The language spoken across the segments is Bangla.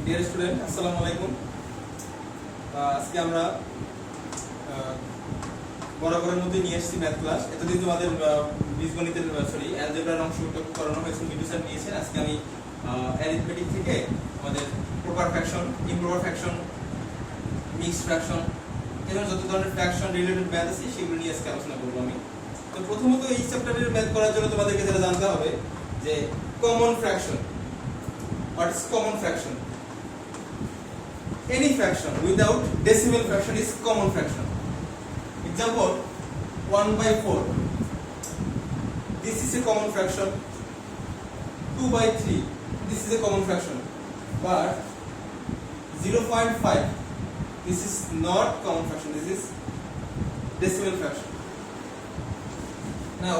ডিয়ার স্টুডেন্ট, আসসালামু আলাইকুম। আজকে আমরা বরাবরের মধ্যে নিয়ে এসেছি ম্যাথ ক্লাস। এতদিন তোমাদের বীজগণিতের অ্যালজেব্রার অংশ করানো হয়েছে, মিডু স্যার নিয়েছেন। আজকে আমি অ্যারিথমেটিক থেকে আমাদের proper fraction, improper fraction, mixed fraction, এরকম যত ধরনের ফ্র্যাকশন রিলেটেড ম্যাথ আছে সেগুলো নিয়ে আজকে আলোচনা করবো আমি। তো প্রথমত এই চ্যাপ্টারের ম্যাথ করার জন্য তোমাদেরকে যেটা জানতে হবে যে common fraction. What is common fraction? Any fraction without decimal fraction is common fraction. Example 1/4. This is a common fraction. 2/3. This is a common fraction. But 0.5. This is not common fraction. This is decimal fraction. Now,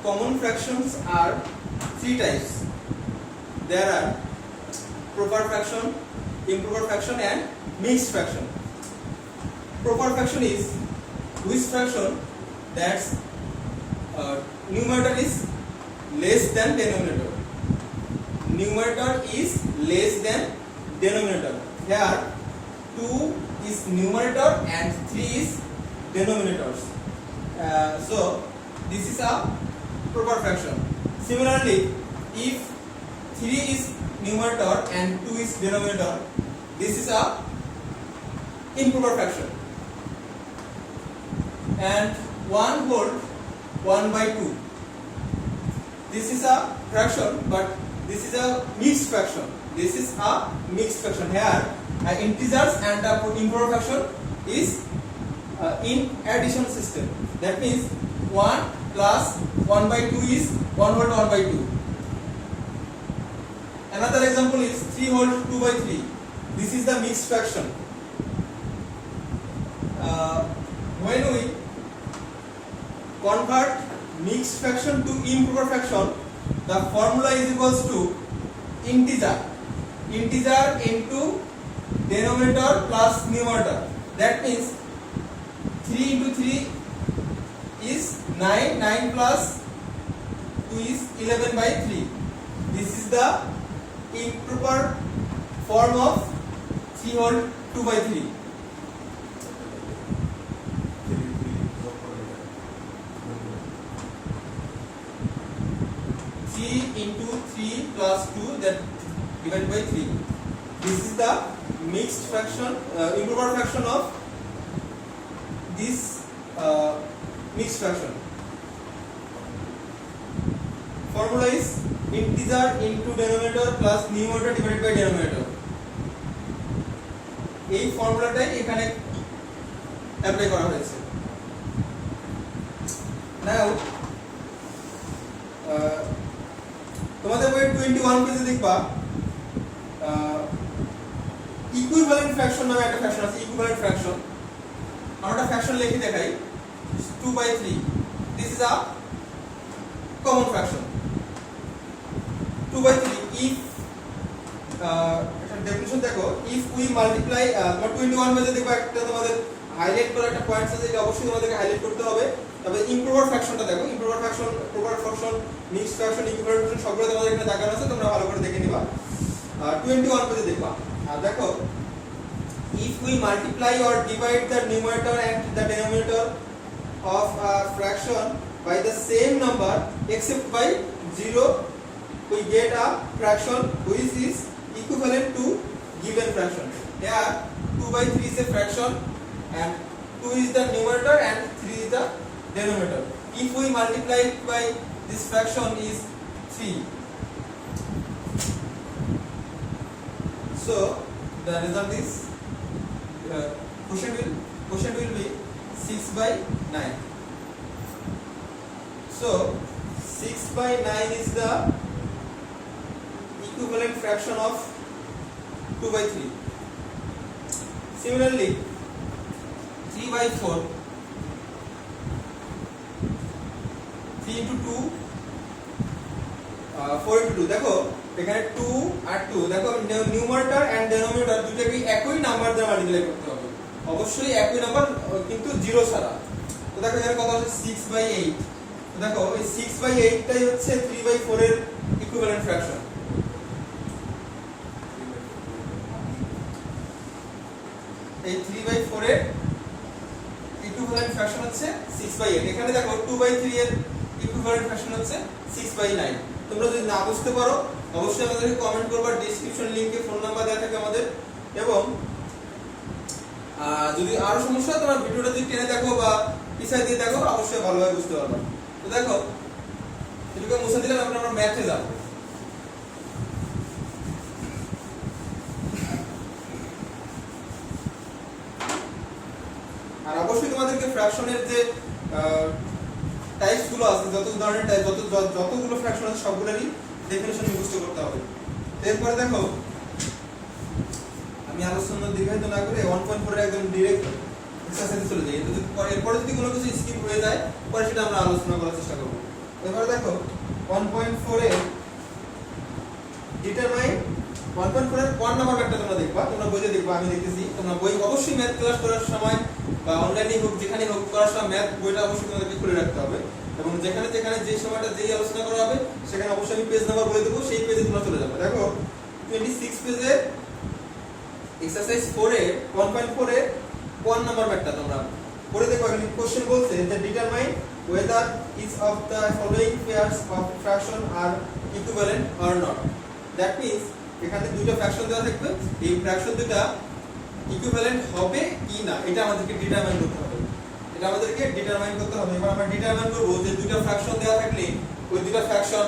common fractions are three types. There are proper fraction, improper fraction and mixed fraction. Proper fraction is which fraction that's numerator is less than denominator. Numerator is less than denominator. Here 2 is numerator and 3 is denominators. So this is a proper fraction. Similarly, if 3 is numerator and 2 is denominator, this is a improper fraction. And 1/2, this is a fraction, but this is a mixed fraction. This is a mixed fraction. Here integers and the improper fraction is in addition system. That means 1 plus 1/2 is 1/2. Another example is 3/2/3. This is the mixed fraction. When we convert mixed fraction to improper fraction, the formula is equals to integer into denominator plus numerator. That means 3 into 3 is 9. 9 plus 2 is 11/3. This is the improper form of 3/2/3. 3 into 3 plus 2, that divided by 3. This is the mixed fraction, improper fraction of this mixed fraction. Formula is integer into denominator plus numerator divided by denominator. এই ফর্মুলাটাই এখানে অ্যাপ্লাই করা হয়েছে। নাও তোমাদের বই 21 পেজে দেখবা ইকুইভ্যালেন্ট ফ্র্যাকশন নামে একটা ফ্র্যাকশন আছে। ইকুইভ্যালেন্ট ফ্র্যাকশন আমরা একটা ফ্র্যাকশন লিখে দেখাই 2/3. This is a common fraction. 2/3 if এটা ডেফিনিশন দেখো, if we multiply তোমার 21 পেজে দেখো একটা তোমাদের হাইলাইট করা একটা পয়েন্টস আছে, এটা অবশ্যই তোমাদেরকে হাইলাইট করতে হবে। তবে ইমপ্রপার ফ্র্যাকশনটা দেখো, improper fraction, proper fraction, mixed fraction, equivalent fraction সবগুলো তোমাদের এখানে দেখানো আছে, তোমরা ভালো করে দেখে নিবা। 21 পেজে দেখবা। আর দেখো, if we multiply or divide the numerator and the denominator of a fraction by the same number except by 0, we get a fraction which is equivalent to given fraction. Here 2/3 is a fraction and 2 is the numerator and 3 is the denominator. If we multiply it by this fraction is 3. So the result is quotient will be 6/9. So 6/9 is the equivalent fraction of 2/3. Similarly, 3/4, 3 into 2, 4 into 2. দেখো এখানে 2 আর 2, দেখো নিউমারেটর এন্ড ডেনোমিনেটর দুটোকে একই নাম্বার দিয়ে মাল্টিপ্লাই করতে হবে। অবশ্যই একই নাম্বার, কিন্তু 0 ছাড়া। তো দেখো এখানে কত হচ্ছে 6/8। তো দেখো এই 6/8 টাই হচ্ছে 3/4 এর ইকুইভ্যালেন্ট ফ্র্যাকশন। এই 3/4 এর ইকুইভ্যালেন্ট ফ্র্যাকশন হচ্ছে 6/8। এখানে দেখো 2/3 এর ইকুইভ্যালেন্ট ফ্র্যাকশন হচ্ছে 6/9। তোমরা যদি না বুঝতে পারো অবশ্যই আমাদেরকে কমেন্ট করবা, ডেসক্রিপশন লিংকে ফোন নাম্বার দেওয়া থাকে আমাদের। এবং যদি আরো সমস্যা হয় তোমরা ভিডিওটা যদি টেনে দেখো বা পিছায় দিয়ে দেখো অবশ্যই ভালোভাবে বুঝতে পারবে। তো দেখো এটাকে মুছে দিলাম, এখন আমরা ম্যাথে যাব। আর অবশ্যই তোমাদেরকে ফ্র্যাকশনের যে টাইপস গুলো আছে, যত ধরনের টাইপ, যতগুলো ফ্র্যাকশন আছে সবগুলোরই ডেফিনিশন মুখস্থ করতে হবে। এরপর দেখো আমি আলোচনা দীর্ঘায়িত না করে 1.4 এর একদম ডিরেক্ট এক্সারসাইজে চলে যাই। এরপরে যদি কোনো কিছু স্কিপ হয়ে যায় পরে সেটা আমরা আলোচনা করার চেষ্টা করব। এবার দেখো 1.4 এর ডিটারমাইন 1.4 এর কোন নাম্বার ম্যাথটা তোমরা দেখবা, তোমরা বইতে দেখবা, আমি দেখতেছি। তোমরা বই অবশ্যই ম্যাথ ক্লাস করার সময় বা অনলাইনে হোক যেখানে হোক করার সময় ম্যাথ বইটা অবশ্যই তোমাদেরকে খুলে রাখতে হবে। এবং যেখানে যে সময়টা যেই আলোচনা করা হবে সেখানে অবশ্যই আমি পেজ নাম্বার বলে দেবো, সেই পেজে তোমরা চলে যাবে। দেখো 26 পেজে এক্সারসাইজ 4 এর 1.4 এর কোন নাম্বার ম্যাথটা তোমরা পড়ে দেখো। এখানে কোশ্চেন বলছে যে determine whether each of the following pairs of fraction are equivalent or not. That means এখানে দুটো ফ্র্যাকশন দেওয়া থাকবে, এই ফ্র্যাকশন দুটো ইকুইভ্যালেন্ট হবে কি না এটা আমাদেরকে ডিটারমাইন করতে হবে। এটা আমাদেরকে ডিটারমাইন করতে হবে। এবার আমরা ডিটারমাইন করব যে দুটো ফ্র্যাকশন দেওয়া থাকলে ওই দুটো ফ্র্যাকশন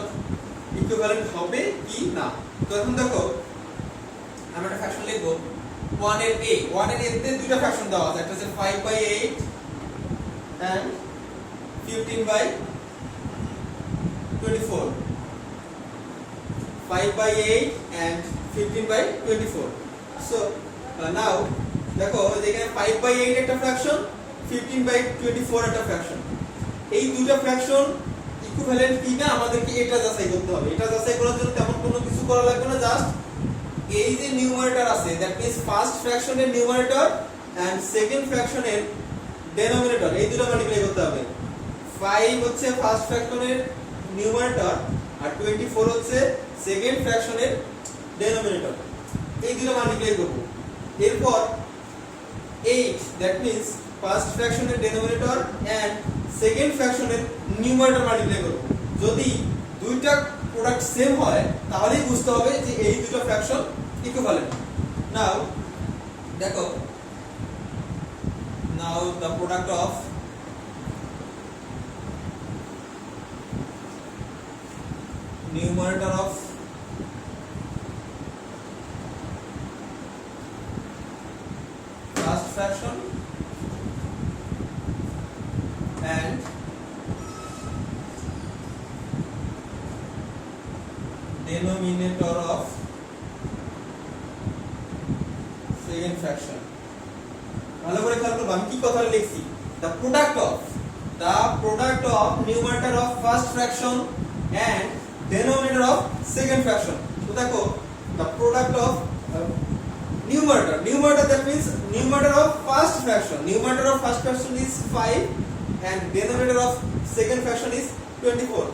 ইকুইভ্যালেন্ট হবে কি না। তো এখন দেখো আমরা একটা ফ্র্যাকশন লিখব 1 এর a। 1 এর a তে দুটো ফ্র্যাকশন দেওয়া আছে, একটা হচ্ছে 5/8 and 15/24। 5/8 and 15/24। So now দেখো এখানে 5/8 একটা ফ্র্যাকশন, 15/24 একটা ফ্র্যাকশন। এই দুটো ফ্র্যাকশন ইকুইভ্যালেন্ট কিনা আমাদেরকে এটা যাচাই করতে হবে। এটা যাচাই করার জন্য তেমন কোনো কিছু করা লাগবে না, জাস্ট এই যে নিউমারেটর আছে দ্যাট মিন্স ফার্স্ট ফ্র্যাকশনের নিউমারেটর এন্ড সেকেন্ড ফ্র্যাকশনের ডেনোমিনেটর এই দুটো মাল্টিপ্লাই করতে হবে। 5 হচ্ছে ফার্স্ট ফ্র্যাকশনের নিউমারেটর আর 24 হচ্ছে সেকেন্ড ফ্র্যাকশনের ডেনোমিনেটর, এই দুটো মাল্টিপ্লাই করব। এরপর 8 দ্যাট মিন্স ফার্স্ট ফ্র্যাকশনের ডেনোমিনেটর এন্ড সেকেন্ড ফ্র্যাকশনের নিউমারেটর মাল্টিপ্লাই করব। যদি দুইটা প্রোডাক্ট সেম হয় তাহলেই বুঝতে হবে যে এই দুটো ফ্র্যাকশন ইকুইভ্যালেন্ট। নাও দেখো now the product of numerator of first fraction and denominator of second fraction। ভালো করে খেয়াল করবে আমি কি কথা লিখছি, the product of numerator of first fraction and denominator of second fraction। তো দেখো the product of numerator that means numerator of first fraction is 5 and denominator of second fraction is 24।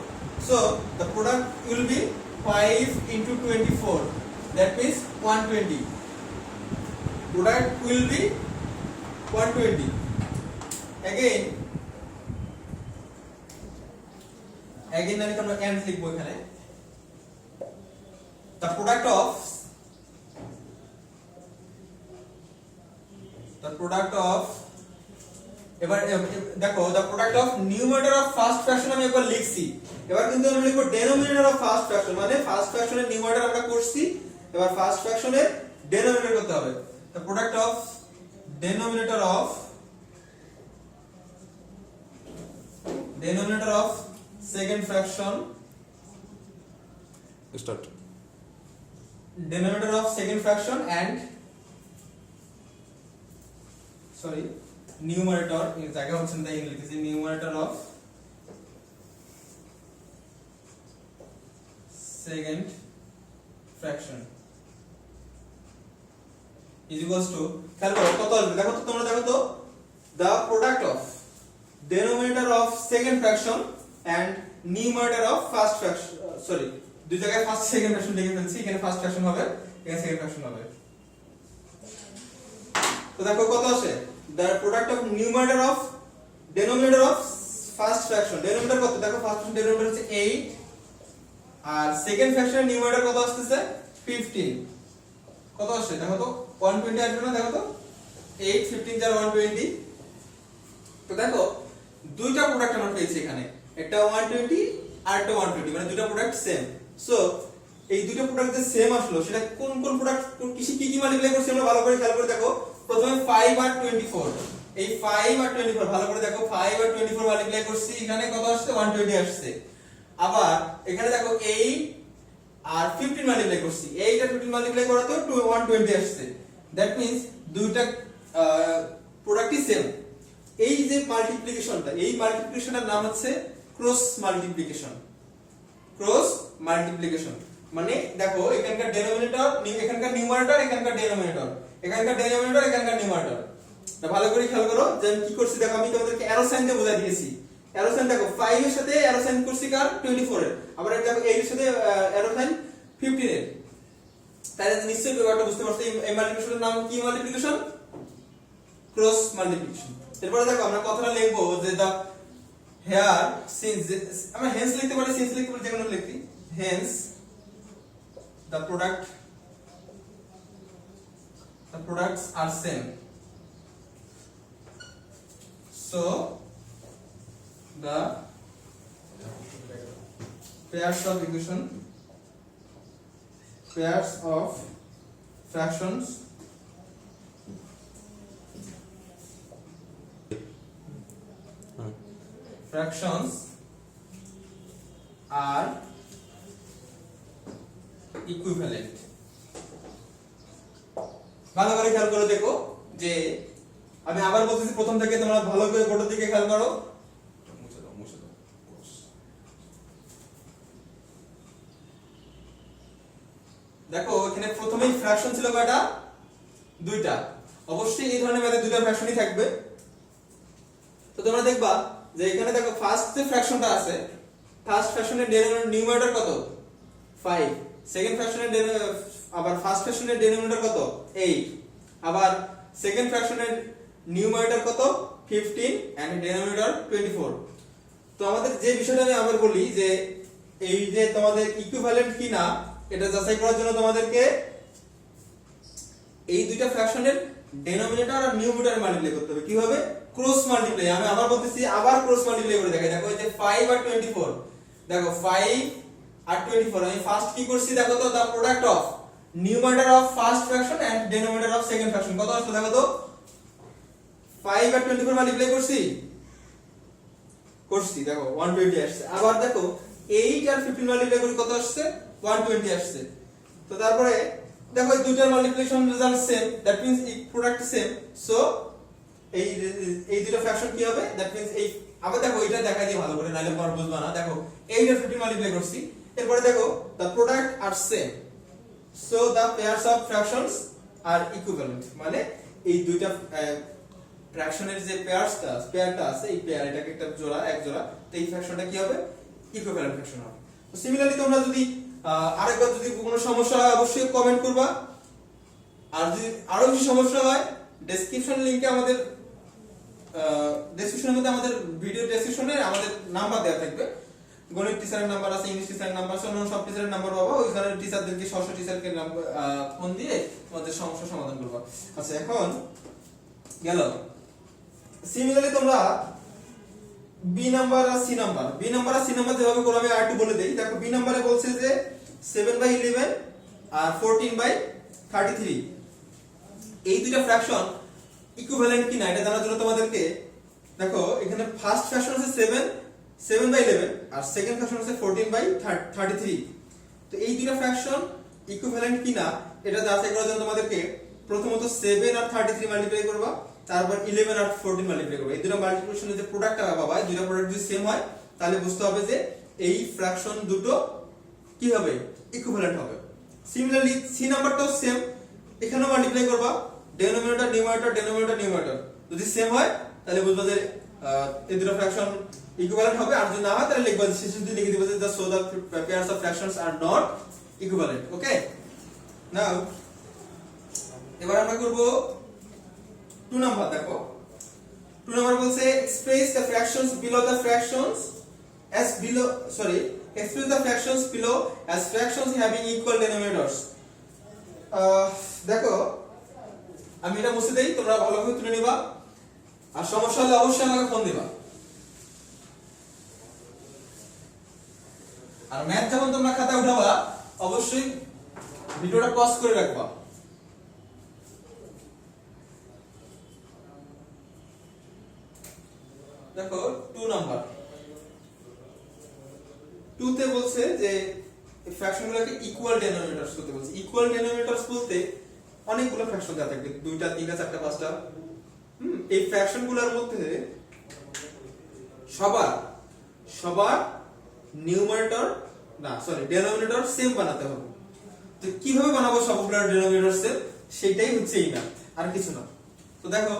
so the product will be 5 into 24, that means 120। product will be 120। again আমি কোনো and লিখবো এখানে। the product of এবার দেখো the product of numerator of first fraction আমি একবার লিখছি, এবার কিন্তু আমরা লিখবো denominator of first fraction, মানে ফার্স্ট ফ্র্যাকশনের নিউমারেটর আমরা করছি, এবার ফার্স্ট ফ্র্যাকশনের ডেনোমিনেটর করতে হবে। the product of denominator of second fraction start denominator of second fraction and numerator এই জায়গা হচ্ছে না ইংলিশে numerator of second fraction is equals to খেয়াল করো কত আসবে, দেখো তো তোমরা দেখো তো the product of denominator of second fraction and numerator of first fraction, দুই জায়গায় ফার্স্ট সেকেন্ড ফ্র্যাকশন লিখে ফেলছি, এখানে ফার্স্ট ফ্র্যাকশন হবে এখানে সেকেন্ড ফ্র্যাকশন হবে। তো দেখো কত আসে the product of numerator of denominator of first fraction denominator কত দেখো ফার্স্ট ফ্র্যাকশন denominator হচ্ছে 8 আর সেকেন্ড ফ্র্যাকশনের নিউমারেটর কত আসছে 15 কত আসে দেখো তো 120 আসবে না দেখো তো 8 15 যার 120 তো দেখো দুইটা প্রোডাক্ট আমরা পেয়েছি এখানে একটা 120 আর একটা 120 মানে দুইটা প্রোডাক্ট সেম সো এই দুইটা প্রোডাক্ট যে সেম আসলো সেটা কোন কোন প্রোডাক্ট কি কি মাল্টিপ্লাই করছে আমরা ভালো করে খেয়াল করে দেখো প্রথমে 5 আর 24 এই 5 আর 24 ভালো করে দেখো 5 আর 24 মাল্টিপ্লাই করছি এখানে কত আসছে 120 আসছে আবার এখানে দেখো 8 আর 15 মাল্টিপ্লাই করছি 8 আর 15 মাল্টিপ্লাই করাতে 120 আসছে দ্যাট মিন্স দুইটা প্রোডাক্টই সেম এই যে মাল্টিপ্লিকেশনটা এই মাল্টিপ্লিকেশনের নাম হচ্ছে ক্রস মাল্টিপ্লিকেশন মানে দেখো এখানকার ডেনোমিনেটর এখানকার নিউমারেটর এখানকার ডেনোমিনেটর এখানকার নিউমারেটর তা ভালো করে খেয়াল করো যে আমি কি করছি দেখো আমি তোমাদেরকে অ্যারো সাইন দিয়ে বোঝাই দিয়েছি অ্যারো সাইন দেখো 5 এর সাথে অ্যারো সাইন করছি কার 24 এর আবার দেখো 8 এর সাথে অ্যারো সাইন 15 এর তাহলে নিশ্চয়ই ব্যাপারটা বুঝতে পারছো এই মাল্টিপ্লিকেশনের নাম কি মাল্টিপ্লিকেশন ক্রস মাল্টিপ্লিকেশন এরপরে দেখো আমরা কথাটা লিখবো যে দা হেয়ার সিন্স আমরা হেন্স লিখতে পারি সিন্স লিখতে পারি যেকোনো লিখি Haynes the products are same so the pairs of fractions are equivalent ভালো করে খেয়াল করে দেখো যে আমি আবার বলতেছি প্রথম থেকে তোমরা ভালো করে বোর্ডের দিকে খেয়াল করো মুছে দাও দেখো এখানে প্রথমেই ফ্র্যাকশন ছিল কয়টা দুইটা অবশ্যই এই ধরনের ম্যাথে দুইটা ফ্র্যাকশনই থাকবে তো তোমরা দেখবা যে এখানে দেখো ফার্স্ট যে ফ্র্যাকশনটা আছে ফার্স্ট ফ্র্যাকশনের নিউমারেটর কত 5 সেকেন্ড ফ্র্যাকশনের আবার ফার্স্ট ফ্র্যাকশনের ডেনোমিনেটর কত 8 আবার সেকেন্ড ফ্র্যাকশনের নিউমারেটর কত 15 এন্ড ডেনোমিনেটর 24 তো আমাদের যে বিষয়টা আমি আবার বলি যে এই যে তোমাদের ইকুইভ্যালেন্ট কিনা এটা যাচাই করার জন্য তোমাদেরকে এই দুইটা ফ্র্যাকশনের ডেনোমিনেটর আর নিউমারেটর মাল্টিপ্লাই করতে হবে কিভাবে ক্রস মাল্টিপ্লাই আমি আবার বলতেছি আবার ক্রস মাল্টিপ্লাই করে দেখাই দেখো এই যে 5 আর 24 দেখো 5 আর 24 আমি ফার্স্ট কি করছি দেখো তো the product of numerator of first fraction and denominator of second fraction কত আসছে দেখো তো 5 আর 24 মাল্টিপ্লাই করছি দেখো 120 আসছে আবার দেখো 8 আর 15 মাল্টিপ্লাই করি কত আসছে 120 আসছে তো তারপরে দেখো এই দুইটার multiplication result same that means এই প্রোডাক্ট সেম সো এই দুটো ফ্র্যাকশন কি হবে দ্যাট মিন্স এই আবার দেখো এটা দেখাই দিই ভালো করে নাইলে পর বুঝবা না দেখো 8 আর 15 মাল্টিপ্লাই করছি এরপরে দেখো the product are same so the pairs of fractions are equivalent মানে এই দুইটা ফ্র্যাকশনের যে পেয়ারটা আছে এই পেয়ার এটাকে একটা জোড়া এক জোড়া তো এই ফ্র্যাকশনটা কি হবে ইকুইভ্যালেন্ট ফ্র্যাকশন হবে তো সিমিলারলি তোমরা যদি আরেকবার যদি কোনো সমস্যা হয় অবশ্যই কমেন্ট করবা আর যদি আরো বেশি সমস্যা হয় ডেসক্রিপশন লিংকে আমাদের ডেসক্রিপশনের মধ্যে আমাদের ভিডিও ডেসক্রিপশনে আমাদের নাম্বার দেওয়া থাকবে গণিত টিচারের নাম্বার আছে ইংলিশ টিচারের নাম্বার আছে অন্য সব টিচারের নাম্বার পাবো ওইখানে টিচারদেরকে সরাসরি টিচারকে ফোন দিয়ে তোমাদের সমস্যা সমাধান করবা আচ্ছা এখন গেল সিমিলারলি তোমরা বি নাম্বার আর সি নাম্বার যেভাবে করবে আমি আর2 বলে দেই দেখো বি নাম্বারে বলছে যে 7/11 আর 14/33 এই দুইটা ফ্র্যাকশন ইকুইভ্যালেন্ট কিনা এটা জানার জন্য তোমাদেরকে দেখো এখানে ফার্স্ট ফ্র্যাকশন আছে 7/11 আর সেকেন্ড ফ্র্যাকশন আছে 14/33 তো এই দুইটা ফ্র্যাকশন ইকুইভ্যালেন্ট কিনা এটা যাচাই করার জন্য তোমাদেরকে প্রথমত 7 আর 33 মাল্টিপ্লাই করবা তারপর 11 আর 14 মাল্টিপ্লাই করবা এই দুটো মাল্টিপ্লিকেশনের যে প্রোডাক্টটা পাবা এই দুটো প্রোডাক্ট যদি সেম হয় তাহলে বুঝতে হবে যে এই ফ্র্যাকশন দুটো কি হবে ইকুইভ্যালেন্ট হবে সিমিলারলি সি নাম্বারটাও সেম এখানেও মাল্টিপ্লাই করবা ডেনোমিনেটর নিউমারেটর যদি সেম হয় তাহলে বুঝবা যে এই দুটো ফ্র্যাকশন ইকুইভ্যালেন্ট হবে আর যদি না হয় তাহলে লিখবা শেষে যদি লিখে দিবা যে the so the pairs of fractions are not equivalent ওকে নাও এবার আমরা করব 2 নাম্বার দেখো 2 নাম্বার বলছে express the fractions below the fractions as below sorry express the fractions below as fractions having equal denominators দেখো আমি এটা মুছে দেই তোমরা ভালোভাবে তুলে নিবা আর সমস্যা হলে অবশ্যই আমাকে ফোন দিবা আর ম্যাথ যখন তোমরা খাতায় উঠাবা অবশ্যই ভিডিওটা পজ করে রাখবা দেখো 2 নাম্বার 2 তে বলছে যে এই ফ্র্যাকশনগুলোকে ইকুয়াল ডেনোমিনেটরস করতে বলছে ইকুয়াল ডেনোমিনেটরস বলতে অনেকগুলো ফ্র্যাকশন দেওয়া থাকবে দুইটা তিনটা চারটা পাঁচটা এই ফ্র্যাকশনগুলোর মধ্যে সবার নিউমারেটর না সরি ডেনোমিনেটর সেম বানাতে হবে তো কিভাবে বানাবো সবগুলোর ডেনোমিনেটর সেম সেটাই হচ্ছে এই ম্যাথ আর কিছু না তো দেখো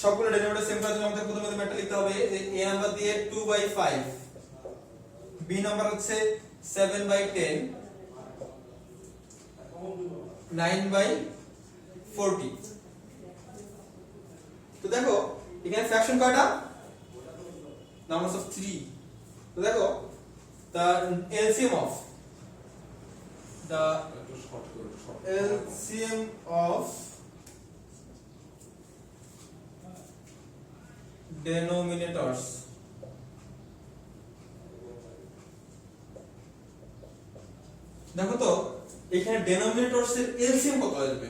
সবগুলো ডেনোমিনেটর সেম করার জন্য আমাদের প্রথমে ম্যাথটা লিখতে হবে যে a নাম্বার দিয়ে 2/5 b নাম্বার হচ্ছে 7/10 9/40 তো দেখো এখানে ফ্র্যাকশন কয়টা নাম্বারস অফ 3 তো দেখো the LCM of denominators দেখো তো এখানে denominators এর LCM কত আসবে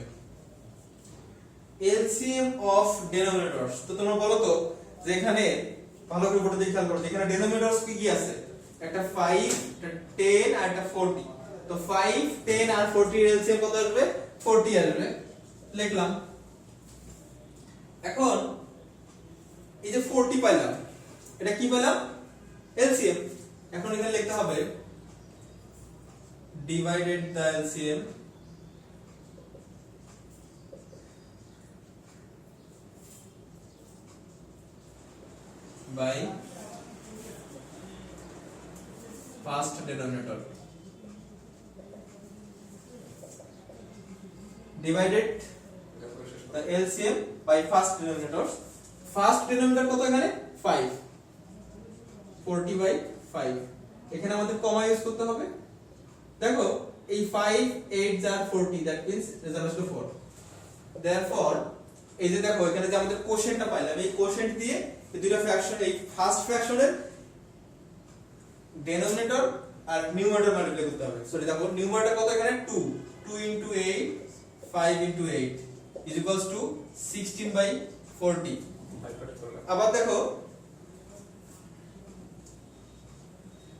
LCM of denominators তো তোমরা বলো তো যে এখানে ভালো করে বোর্ডে দেখে খেয়াল করো এখানে denominators কি কি আছে একটা 5 একটা 10 আর একটা 40 তো 5 10 আর 40 এর এলসিএম কত আসবে 40 আসবে লিখলাম এখন এই যে 40 পাইলাম এটা কি পেলাম এলসিএম এখন এখানে লিখতে হবে divided the LCM by first denominator divided the LCM by first denominator কত এখানে 5 40/5 এখানে আমাদের কমা ইউজ করতে হবে দেখো এই 5 8 আর 40 that means result is 4 therefore এই যে দেখো এখানে যে আমাদের কোশেন্টটা পাইলাম এই কোশেন্ট দিয়ে এই দুটো ফ্র্যাকশন এই ফার্স্ট ফ্র্যাকশনের ডেনোমিনেটর আর নিউমারেটর মাল্টিপ্লাই করতে হবে সরি দেখো নিউমারেটর কত এখানে 2 2 into 8 5 into 8 is equals to 16/40 আবার দেখো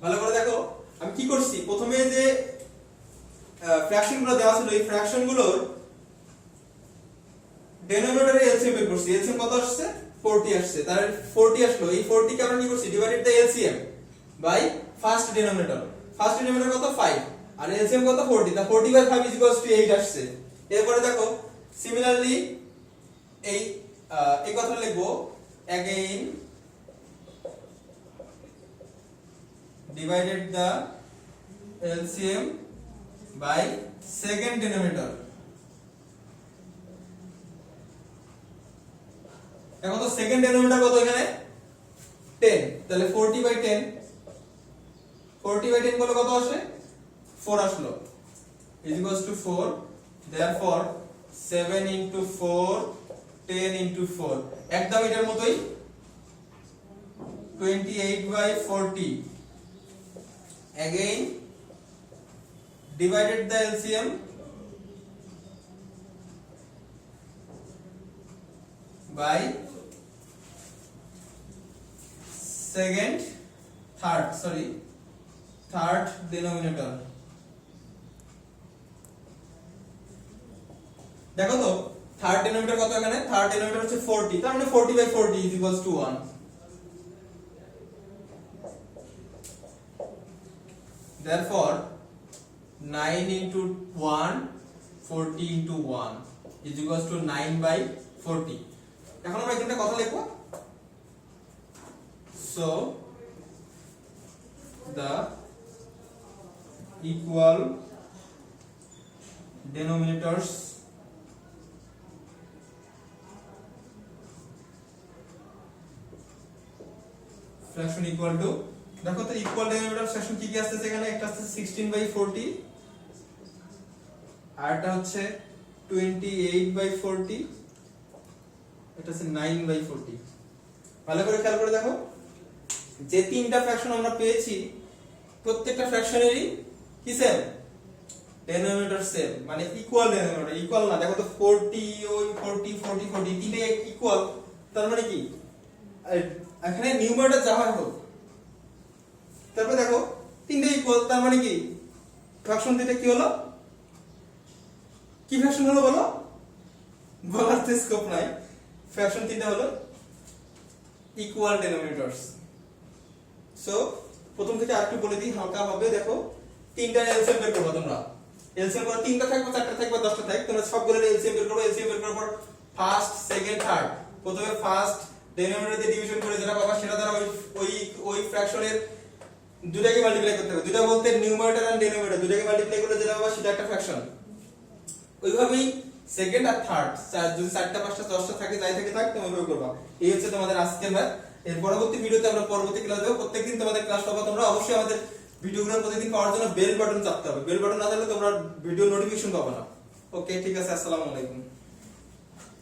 ভালো করে দেখো আমি কি করছি প্রথমে যে ফ্র্যাকশনগুলো দেওয়া ছিল এই ফ্র্যাকশনগুলোর ডেনোমিনেটরে এলসিএম বের করছি এলসিএম কত আসছে 40 আসছে তার 40 আসলো এই 40 কে আমরা কি করছি divided the LCM by first denominator কত 5 আর এলসিএম কত 40 তা 40/5 8 আসছে এরপরে দেখো সিমিলারলি এই কথাটা লিখবো again divided the LCM by second denominator এখন তো সেকেন্ড ডেনোমিনেটর কত এখানে 10 তাহলে 40/10 করলে কত আসে 4 আসলো is equals to 4 therefore 7 into 4 10 into 4 একদম এটার মতোই 28/40 again divided the LCM by third denominator দেখো তো থার্ড ডেনোমিনেটর কত এখানে থার্ড ডেনোমিনেটর হচ্ছে 40 তার মানে 40/40 is equals to 1 therefore 9 into 1 40 into 1 is equals to 9/40 এখন আমরা এখানে কথা লিখব so the equal denominators fraction equal to, দেখো তো ইকুয়াল ডেনোমিনেটর ফ্র্যাকশন কি কি আসছে এখানে, একটা আছে 16/40, আর একটা হচ্ছে 28/40, এটা হচ্ছে 9/40। ভালো করে খেয়াল করে দেখো, যে তিনটা ফ্র্যাকশন আমরা পেয়েছি প্রত্যেকটা ফ্র্যাকশনেরই কি সেম, ডেনোমিনেটর সেম, মানে ইকুয়াল ডেনোমিনেটর। ইকুয়াল না, দেখো তো 40 ওই 40 40 40 তিনটাই ইকুয়াল, তার মানে কি এখানে নিউমারেটর যা হয় হোক, তারপর দেখো তিনটাই ইকুয়াল, তার মানে কি ফ্র্যাকশন দুইটা কি হলো, কি ফ্র্যাকশন হলো বলো, বলার তো স্কোপ নাই, ফ্র্যাকশন তিনটা হলো ইকুয়াল ডেনোমিনেটরস। সো প্রথম থেকে আরেকটু বলে দিই হালকা হবে, দেখো তিনটা এলসিএম বের করবে তোমরা, এলসিএম করে তিনটা থাকবে, চারটা থাকবে, 10টা থাকবে, তোমরা সবগুলোর এলসিএম বের করবে। এলসিএম বের করার পর ফার্স্ট সেকেন্ড থার্ড, প্রথমে ফার্স্ট ডেনোমিনেটর দিয়ে ডিভিশন করে যেটা পাবা সেটা দ্বারা ওই ফ্র্যাকশনের দুটাকে মাল্টিপ্লাই করতে হবে। দুটা বলতে নিউমারেটর আর ডেনোমিনেটর দুটাকে মাল্টিপ্লাই করলে যেটা পাবা সেটা একটা ফ্র্যাকশন। ওইভাবেই সেকেন্ড আর থার্ড, যদি 4টা 5টা 10টা থাকে, যাই থাকে থাক, তুমি ওইভাবে করবা। এই হচ্ছে তোমাদের আজকের ম্যাথ। এর পরবর্তী ভিডিওতে আমরা পরবর্তী ক্লাস দেব। প্রত্যেকদিন তোমাদের ক্লাস পাবা তোমরা। অবশ্যই আমাদের ভিডিওগুলো প্রতিদিন পাওয়ার জন্য বেল বাটন চাপতে হবে। বেল বাটন না চাপলে তোমরা ভিডিও নোটিফিকেশন পাবে না। ওকে, ঠিক আছে, আসসালামু আলাইকুম।